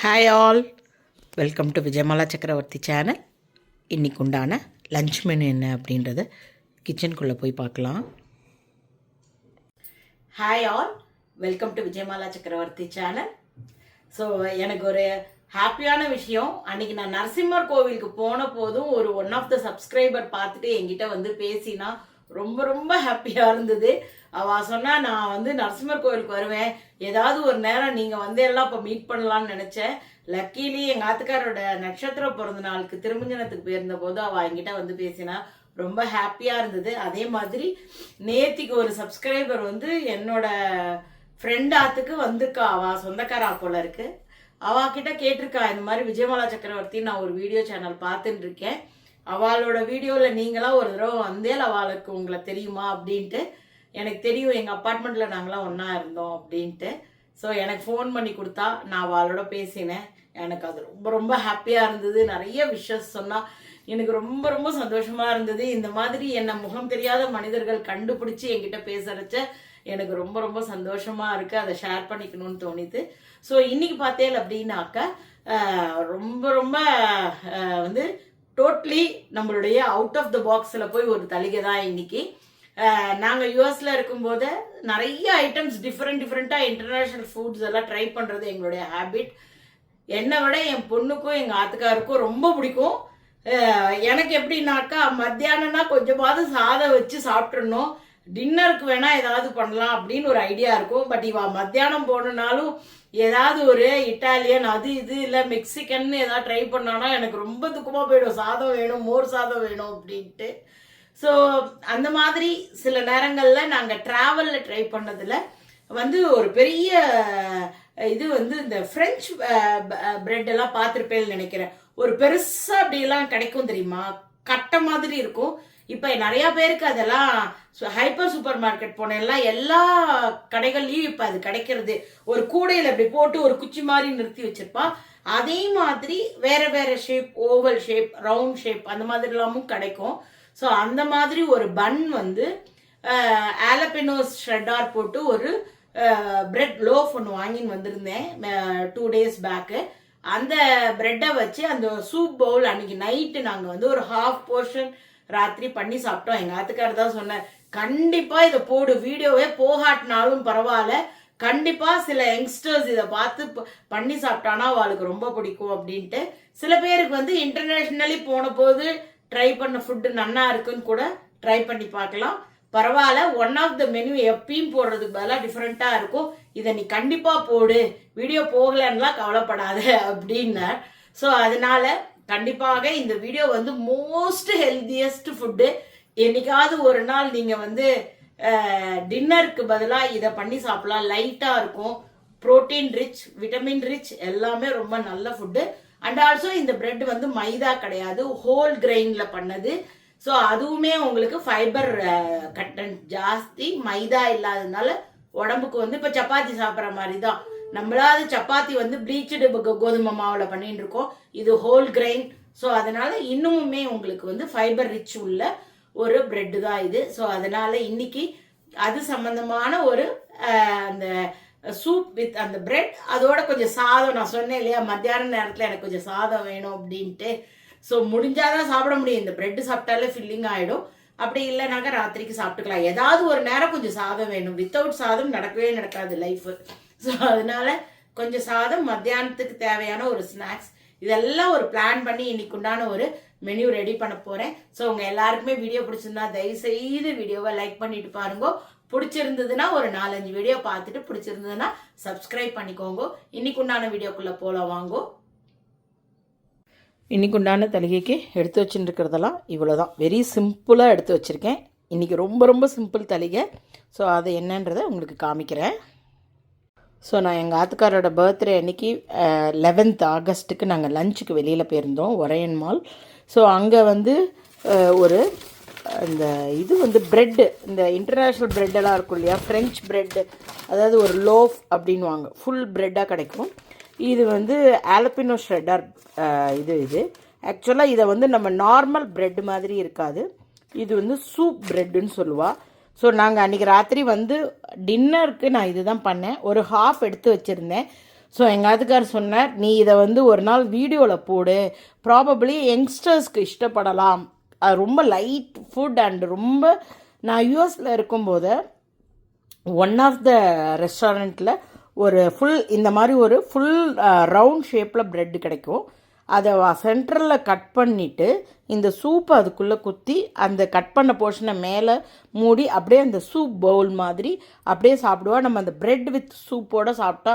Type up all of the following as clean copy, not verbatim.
Hi all, welcome to Vijayamala சக்கரவர்த்தி channel. இன்றைக்கு உண்டான லஞ்ச் மெனு என்ன அப்படின்றத கிச்சனுக்குள்ளே போய் பார்க்கலாம். Hi all, welcome to Vijayamala சக்கரவர்த்தி சேனல். ஸோ எனக்கு ஒரு ஹாப்பியான விஷயம், அன்றைக்கி நான் நரசிம்மர் கோவிலுக்கு போன போதும் ஒரு ஒன் ஆஃப் த சப்ஸ்கிரைபர் பார்த்துட்டு என்கிட்ட வந்து பேசினா ரொம்ப ரொம்ப ஹாப்பியாக இருந்தது. அவள் சொன்னா, நான் வந்து நரசிம்மர் கோவிலுக்கு வருவேன், ஏதாவது ஒரு நேரம் நீங்கள் வந்து எல்லாம் இப்போ மீட் பண்ணலான்னு நினச்சேன். லக்கீலி எங்கள் ஆத்துக்காரோட நட்சத்திர பிறந்த நாளுக்கு திருமஞ்சனத்துக்கு போயிருந்த போது அவள் என்கிட்ட வந்து பேசினா ரொம்ப ஹாப்பியாக இருந்தது. அதே மாதிரி நேத்திக்கு ஒரு சப்ஸ்கிரைபர் வந்து என்னோட ஃப்ரெண்ட் ஆத்துக்கு வந்திருக்கா, அவள் சொந்தக்காரா போல இருக்கு. அவகிட்ட கேட்டிருக்கா, இந்த மாதிரி விஜயமாலா சக்கரவர்த்தி நான் ஒரு வீடியோ சேனல் பார்த்துட்டு இருக்கேன், அவளோட வீடியோவில் நீங்களாம் ஒரு தடவை வந்தே அவளுக்கு உங்களை தெரியுமா அப்படின்ட்டு. எனக்கு தெரியும், எங்கள் அப்பார்ட்மெண்ட்டில் நாங்களாம் ஒன்றா இருந்தோம் அப்படின்ட்டு. ஸோ எனக்கு ஃபோன் பண்ணி கொடுத்தா, நான் அவளோட பேசினேன். எனக்கு அது ரொம்ப ரொம்ப ஹாப்பியாக இருந்தது. நிறைய விஷஸ் சொன்னால் எனக்கு ரொம்ப ரொம்ப சந்தோஷமாக இருந்தது. இந்த மாதிரி என்னை முகம் தெரியாத மனிதர்கள் கண்டுபிடிச்சி என்கிட்ட பேசுகிறச்ச எனக்கு ரொம்ப ரொம்ப சந்தோஷமாக இருக்குது. அதை ஷேர் பண்ணிக்கணும்னு தோணிது. ஸோ இன்றைக்கி பார்த்தேன் அப்படின்னாக்கா ரொம்ப ரொம்ப வந்து டோட்லி நம்மளுடைய அவுட் ஆஃப் த பாக்ஸில் போய் ஒரு தலிகை தான் இன்னைக்கு. நாங்கள் யூஎஸில் இருக்கும்போது நிறைய ஐட்டம்ஸ் டிஃப்ரெண்ட்டாக இன்டர்நேஷ்னல் ஃபுட்ஸ் எல்லாம் ட்ரை பண்ணுறது எங்களுடைய ஹேபிட். என்னை விட என் பொண்ணுக்கும் எங்கள் ஆத்துக்காருக்கும் ரொம்ப பிடிக்கும். எனக்கு எப்படின்னாக்கா, மத்தியானம்னா கொஞ்சமாவது சாதம் வச்சு சாப்பிட்றணும், டின்னருக்கு வேணால் ஏதாவது பண்ணலாம் அப்படின்னு ஒரு ஐடியா இருக்கும். பட் மத்தியானம் போனனாலும் ஏதாவது ஒரு இட்டாலியன் அது இது இல்லை மெக்சிகன் ஏதாவது ட்ரை பண்ணானா எனக்கு ரொம்ப துக்கமாக போயிடும். சாதம் வேணும், மோர் சாதம் வேணும் அப்படின்ட்டு. ஸோ அந்த மாதிரி சில நேரங்களில் நாங்கள் ட்ராவலில் ட்ரை பண்ணதில் வந்து ஒரு பெரிய இது வந்து இந்த ஃப்ரெஞ்ச் பிரெட் எல்லாம் பார்த்துருப்பேன்னு நினைக்கிறேன். ஒரு பெருசாக அப்படியெல்லாம் கிடைக்கும் தெரியுமா, கட்டை மாதிரி இருக்கும். இப்போ நிறையா பேருக்கு அதெல்லாம் ஹைப்பர் சூப்பர் மார்க்கெட் போனெல்லாம் எல்லா கடைகள்லையும் இப்போ அது கிடைக்கிறது. ஒரு கூடையில் அப்படி போட்டு ஒரு குச்சி மாதிரி நிறுத்தி வச்சிருப்பா. அதே மாதிரி வேற வேற shape, oval shape, round shape, அந்த மாதிரிலாமும் கிடைக்கும். ஸோ அந்த மாதிரி ஒரு பன் வந்து ஆலபினோஸ் ஷ்ரெட்டார் போட்டு ஒரு பிரெட் லோஃப் ஒன்று வாங்கின்னு வந்திருந்தேன் 2 days பேக்கு. அந்த பிரெட்டை வச்சு அந்த சூப் பவுல் அன்னைக்கு நைட்டு நாங்கள் வந்து ஒரு ஹாஃப் போர்ஷன் ராத்திரி பண்ணி சாப்பிட்டோம். எங்கள் ஆத்துக்காரர் தான் சொன்னேன், கண்டிப்பாக இதை போடு, வீடியோவே போகாட்டினாலும் பரவாயில்ல, கண்டிப்பாக சில யங்ஸ்டர்ஸ் இதை பார்த்து பண்ணி சாப்பிட்டானா அவளுக்கு ரொம்ப பிடிக்கும் அப்படின்ட்டு. சில பேருக்கு வந்து இன்டர்நேஷ்னலி போன போது ட்ரை பண்ண ஃபுட்டு நன்னா இருக்குன்னு கூட ட்ரை பண்ணி பார்க்கலாம், பரவாயில்ல. ஒன் ஆஃப் த மெனு எப்பயும் போடுறதுக்கு பதிலாக டிஃப்ரெண்ட்டாக இருக்கும், இதை நீ கண்டிப்பாக போடு, வீடியோ போகலன்னுலாம் கவலைப்படாத அப்படின்னு. ஸோ அதனால கண்டிப்பாக இந்த வீடியோ வந்து மோஸ்ட் ஹெல்தியஸ்ட் ஃபுட்டு. என்னைக்காவது ஒரு நாள் நீங்கள் வந்து டின்னருக்கு பதிலாக இதை பண்ணி சாப்பிடலாம். லைட்டாக இருக்கும், ப்ரோட்டீன் ரிச், விட்டமின் ரிச், எல்லாமே ரொம்ப நல்ல ஃபுட்டு. அண்ட் ஆல்சோ இந்த பிரெட் வந்து மைதா கிடையாது, ஹோல் கிரெயினில் பண்ணது. ஸோ அதுவுமே உங்களுக்கு ஃபைபர் கண்டென்ட் ஜாஸ்தி, மைதா இல்லாததுனால உடம்புக்கு வந்து இப்போ சப்பாத்தி சாப்பிட்ற மாதிரி தான். நம்மளாவது சப்பாத்தி வந்து ப்ளீச்சடு கோதுமை மாவில் பண்ணிட்டு இருக்கோம், இது ஹோல் கிரெயின். ஸோ அதனால இன்னுமுமே உங்களுக்கு வந்து ஃபைபர் ரிச் உள்ள ஒரு பிரெட்டு தான் இது. ஸோ அதனால இன்னைக்கு அது சம்பந்தமான ஒரு அந்த சூப் வித் அந்த பிரெட், அதோட கொஞ்சம் சாதம். நான் சொன்னேன் இல்லையா, மத்தியான நேரத்தில் எனக்கு கொஞ்சம் சாதம் வேணும் அப்படின்ட்டு. ஸோ முடிஞ்சாதான் சாப்பிட முடியும், இந்த பிரெட்டு சாப்பிட்டாலே ஃபில்லிங் ஆகிடும். அப்படி இல்லைனாக்கா ராத்திரிக்கு சாப்பிட்டுக்கலாம். ஏதாவது ஒரு நேரம் கொஞ்சம் சாதம் வேணும், வித்தவுட் சாதம் நடக்கவே நடக்காது லைஃபு. ஸோ அதனால கொஞ்சம் சாதம், மத்தியானத்துக்கு தேவையான ஒரு ஸ்நாக்ஸ், இதெல்லாம் ஒரு பிளான் பண்ணி இன்னைக்கு உண்டான ஒரு மெனு ரெடி பண்ண போகிறேன். ஸோ உங்கள் எல்லாருக்குமே வீடியோ பிடிச்சிருந்தா தயவுசெய்து வீடியோவை லைக் பண்ணிட்டு பாருங்க. பிடிச்சிருந்ததுன்னா ஒரு 4-5 வீடியோ பார்த்துட்டு பிடிச்சிருந்ததுன்னா சப்ஸ்கிரைப் பண்ணிக்கோங்க. இன்னைக்கு உண்டான வீடியோக்குள்ளே போகலாம் வாங்கோ. இன்னைக்கு உண்டான தலிகைக்கு எடுத்து வச்சுருக்கிறதெல்லாம் இவ்வளோ தான், வெரி சிம்பிளாக எடுத்து வச்சுருக்கேன். இன்றைக்கி ரொம்ப ரொம்ப சிம்பிள் தலிகை. ஸோ அது என்னன்றதை உங்களுக்கு காமிக்கிறேன். ஸோ நான் எங்கள் ஆத்துக்காரோட பர்த்டே அன்றைக்கி 11th ஆகஸ்ட்டுக்கு நாங்கள் லஞ்சுக்கு வெளியில் போயிருந்தோம், ஒரையன் மால். ஸோ அங்கே வந்து ஒரு இந்த இது வந்து ப்ரெட்டு, இந்த இன்டர்நேஷ்னல் ப்ரெட்டெல்லாம் இருக்கும் இல்லையா, ஃப்ரெஞ்ச் ப்ரெட்டு, அதாவது ஒரு லோஃப் அப்படின்வாங்க, ஃபுல் ப்ரெட்டாக கிடைக்கும். இது வந்து ஆலபினோ ஷ்ரெட்டார் இது ஆக்சுவலாக இதை வந்து நம்ம நார்மல் ப்ரெட் மாதிரி இருக்காது, இது வந்து சூப் ப்ரெட்டுன்னு சொல்லுவாள். ஸோ நாங்கள் அன்றைக்கி ராத்திரி வந்து டின்னருக்கு நான் இது தான் பண்ணேன். ஒரு ஹாஃப் எடுத்து வச்சுருந்தேன். ஸோ எங்கள் ஆத்துக்கார் சொன்னார், நீ இதை வந்து ஒரு நாள் வீடியோவில் போடு, ப்ராபப்ளி யங்ஸ்டர்ஸ்க்கு இஷ்டப்படலாம், அது ரொம்ப லைட் ஃபுட் அண்ட் ரொம்ப. நான் யூஎஸில் இருக்கும்போது ஒன் ஆஃப் த ரெஸ்டாரண்ட்டில் ஒரு ஃபுல் இந்த மாதிரி ஒரு ஃபுல் ரவுண்ட் ஷேப்பில் ப்ரெட்டு கிடைக்கும். அதை சென்டரில் கட் பண்ணிவிட்டு இந்த சூப்பை அதுக்குள்ளே குத்தி அந்த கட் பண்ண போர்ஷனை மேலே மூடி அப்படியே அந்த சூப் பவுல் மாதிரி அப்படியே சாப்பிடுவா. நம்ம அந்த ப்ரெட் வித் சூப்போடு சாப்பிட்டா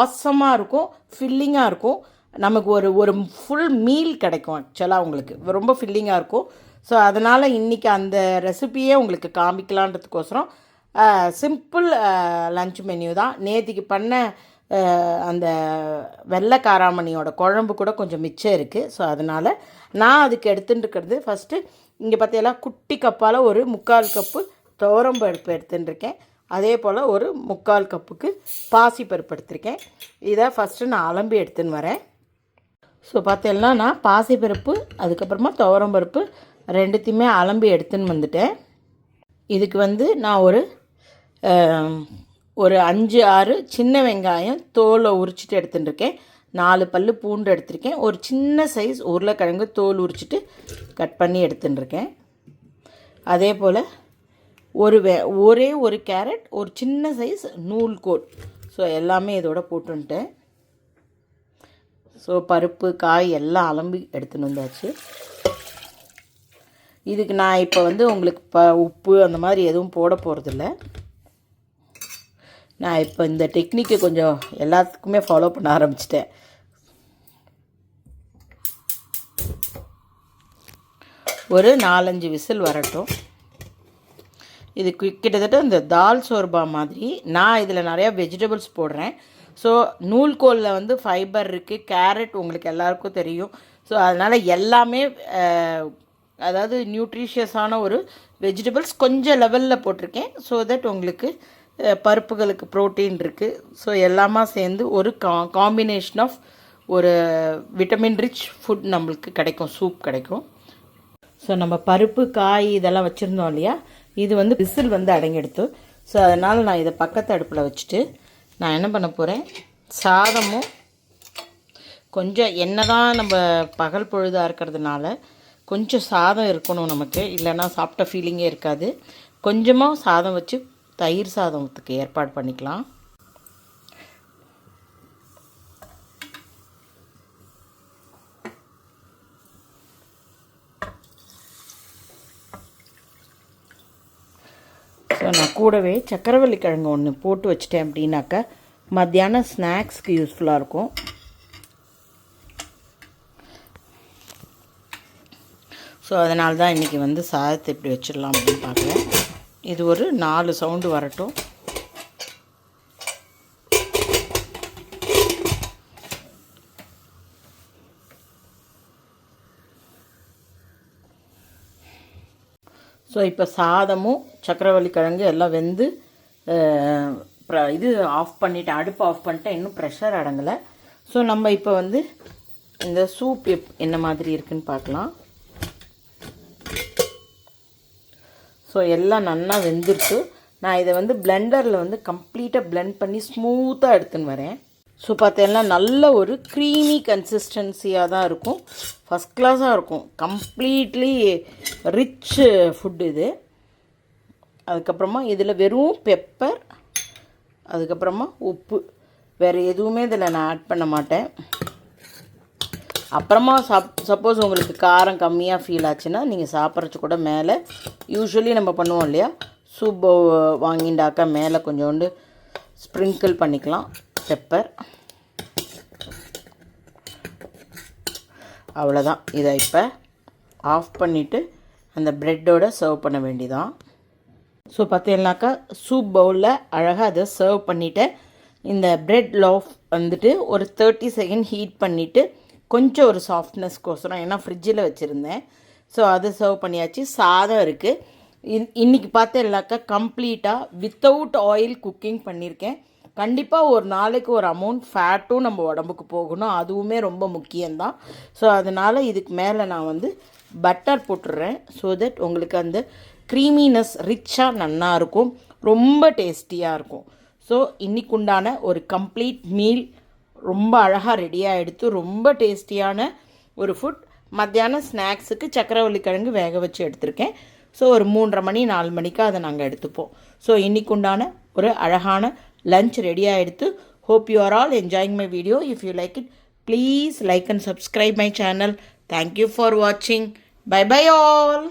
ஆசமாக இருக்கும், ஃபில்லிங்காக இருக்கும். நமக்கு ஒரு ஒரு ஃபுல் மீல் கிடைக்கும். ஆக்சுவலாக உங்களுக்கு ரொம்ப ஃபில்லிங்காக இருக்கும். ஸோ அதனால் இன்றைக்கி அந்த ரெசிபியே உங்களுக்கு காமிக்கலான்றதுக்கோசரம் சிம்பிள் லன்ச் மெனு தான். நேற்றுக்கு பண்ண அந்த வெள்ளை காராமணியோட குழம்பு கூட கொஞ்சம் மிச்சம் இருக்குது. ஸோ அதனால் நான் அதுக்கு எடுத்துட்டுருக்கிறது, ஃபஸ்ட்டு இங்கே பார்த்தீங்களா குட்டி கப்பால் ஒரு 3/4 கப்பு துவரம்பருப்பு எடுத்துட்டுருக்கேன். அதே போல் ஒரு 3/4 கப்புக்கு பாசிப்பருப்பு எடுத்திருக்கேன். இதை ஃபஸ்ட்டு நான் அலம்பி எடுத்துன்னு வரேன். ஸோ பார்த்தீங்கன்னா நான் பாசிப்பருப்பு அதுக்கப்புறமா துவரம்பருப்பு ரெண்டுத்தையுமே அலம்பி எடுத்துன்னு வந்துட்டேன். இதுக்கு வந்து நான் ஒரு 5-6 சின்ன வெங்காயம் தோலை உரிச்சிட்டு எடுத்துட்டுருக்கேன். 4 பல் பூண்டு எடுத்திருக்கேன். ஒரு சின்ன சைஸ் உருளைக்கிழங்கு தோல் உரிச்சிட்டு கட் பண்ணி எடுத்துட்டுருக்கேன். அதே போல் ஒரே ஒரு கேரட், ஒரு சின்ன சைஸ் நூல்கோல். ஸோ எல்லாமே இதோட போட்டுன்ட்டேன். ஸோ பருப்பு காய் எல்லாம் அலம்பி எடுத்துன்னு வந்தாச்சு. இதுக்கு நான் இப்போ வந்து உங்களுக்கு உப்பு அந்த மாதிரி எதுவும் போட போகிறதில்ல. நான் இப்போ இந்த டெக்னிக்கை கொஞ்சம் எல்லாத்துக்குமே ஃபாலோ பண்ண ஆரம்பிச்சிட்டேன். ஒரு 4-5 விசில் வரட்டும். இது கிட்டத்தட்ட இந்த தால் சோர்பா மாதிரி. நான் இதில் நிறையா வெஜிடபிள்ஸ் போடுறேன். ஸோ நூல்கோலில் வந்து ஃபைபர் இருக்குது, கேரட் உங்களுக்கு எல்லாருக்கும் தெரியும். ஸோ அதனால் எல்லாமே அதாவது நியூட்ரிஷியஸான ஒரு வெஜிடபிள்ஸ் கொஞ்சம் லெவலில் போட்டிருக்கேன். ஸோ தட் உங்களுக்கு பருப்புகளுக்கு ப்ரோட்டீன் இருக்குது. ஸோ எல்லாமே சேர்ந்து ஒரு காம்பினேஷன் ஆஃப் ஒரு விட்டமின் ரிச் ஃபுட் நம்மளுக்கு கிடைக்கும், சூப் கிடைக்கும். ஸோ நம்ம பருப்பு காய் இதெல்லாம் வச்சுருந்தோம் இல்லையா, இது வந்து விசில் வந்து அடங்கிடுத்து. ஸோ அதனால் நான் இதை பக்கத்து அடுப்பில் வச்சுட்டு நான் என்ன பண்ண போகிறேன், சாதமும் கொஞ்சம் என்ன தான் நம்ம பகல் பொழுதாக இருக்கிறதுனால கொஞ்சம் சாதம் இருக்கணும் நமக்கு, இல்லைன்னா சாப்பிட்ட ஃபீலிங்கே இருக்காது. கொஞ்சமாக சாதம் வச்சு தயிர் சாதத்துக்கு ஏற்பாடு பண்ணிக்கலாம். ஸோ நான் கூடவே சக்கரவள்ளி கிழங்கு ஒன்று போட்டு வச்சிட்டேன் அப்படின்னாக்கா மத்தியானம் ஸ்நாக்ஸ்க்கு யூஸ்ஃபுல்லாக இருக்கும். ஸோ அதனால தான் இன்றைக்கி வந்து சாதத்தை இப்படி வச்சிடலாம் அப்படின்னு பார்க்குறேன். இது ஒரு 4 சவுண்டு வரட்டும். ஸோ இப்போ சாதமும் சக்கரவள்ளி கிழங்கு எல்லாம் வெந்து இது ஆஃப் பண்ணிவிட்டேன், அடுப்பு ஆஃப் பண்ணிட்டேன். இன்னும் ப்ரெஷர் அடங்கலை. ஸோ நம்ம இப்போ வந்து இந்த சூப் என்ன மாதிரி இருக்குதுன்னு பார்க்கலாம். ஸோ எல்லாம் நல்லா வெந்துருச்சு. நான் இதை வந்து பிளெண்டரில் வந்து கம்ப்ளீட்டாக பிளெண்ட் பண்ணி ஸ்மூத்தாக எடுத்துன்னு வரேன். ஸோ பார்த்தீங்கன்னா நல்ல ஒரு க்ரீமி கன்சிஸ்டன்சியாக தான் இருக்கும், ஃபஸ்ட் கிளாஸாக இருக்கும், கம்ப்ளீட்லி ரிச் ஃபுட் இது. அதுக்கப்புறமா இதில் வெறும் பெப்பர், அதுக்கப்புறமா உப்பு, வேறு எதுவுமே இதில் நான் ஆட் பண்ண மாட்டேன். அப்புறமா சப்போஸ் உங்களுக்கு காரம் கம்மியாக ஃபீல் ஆச்சுன்னா நீங்கள் சாப்பிட்றச்சு கூட மேலே யூஸ்வலி நம்ம பண்ணுவோம் இல்லையா, சூப் வாங்கிண்டாக்கா மேலே கொஞ்சோண்டு ஸ்ப்ரிங்கிள் பண்ணிக்கலாம் பெப்பர். அவ்வளோதான். இதை இப்போ ஆஃப் பண்ணிவிட்டு அந்த ப்ரெட்டோட சர்வ் பண்ண வேண்டியதான். ஸோ பார்த்தீங்கன்னாக்கா சூப் பவுலில் அழகாக அதை சர்வ் பண்ணிவிட்டேன். இந்த ப்ரெட் லோஃப் வந்துட்டு ஒரு 30 செகண்ட் ஹீட் பண்ணிவிட்டு கொஞ்சம் ஒரு சாஃப்ட்னஸ்க்கோசரம், ஏன்னா ஃப்ரிட்ஜில் வச்சுருந்தேன். ஸோ அதை சர்வ் பண்ணியாச்சு. சாதம் இருக்குது. இன்றைக்கி பார்த்தேன்னாக்கா கம்ப்ளீட்டாக வித்தவுட் ஆயில் குக்கிங் பண்ணியிருக்கேன். கண்டிப்பாக ஒரு நாளைக்கு ஒரு அமௌண்ட் ஃபேட்டும் நம்ம உடம்புக்கு போகணும், அதுவுமே ரொம்ப முக்கியம்தான். ஸோ அதனால் இதுக்கு மேலே நான் வந்து பட்டர் போட்டுடுறேன். ஸோ தட் உங்களுக்கு அந்த க்ரீமினஸ் ரிச்சாக நல்லா இருக்கும், ரொம்ப டேஸ்டியாக இருக்கும். ஸோ இன்றைக்கு உண்டான ஒரு கம்ப்ளீட் மீல் ரொம்ப அழகாக ரெடியாக எடுத்து ரொம்ப டேஸ்டியான ஒரு ஃபுட். மத்தியானம் ஸ்நாக்ஸுக்கு சக்கரவள்ளி கிழங்கு வேக வச்சு எடுத்திருக்கேன். ஸோ ஒரு 3:30 மணி 4 மணிக்கு அதை நாங்கள் எடுத்துப்போம். ஸோ இன்றைக்கு உண்டான ஒரு அழகான லஞ்ச் ரெடியாக எடுத்து. Hope you are all enjoying my video. If you like it, please like and subscribe my channel. Thank you for வாட்சிங். Bye bye all.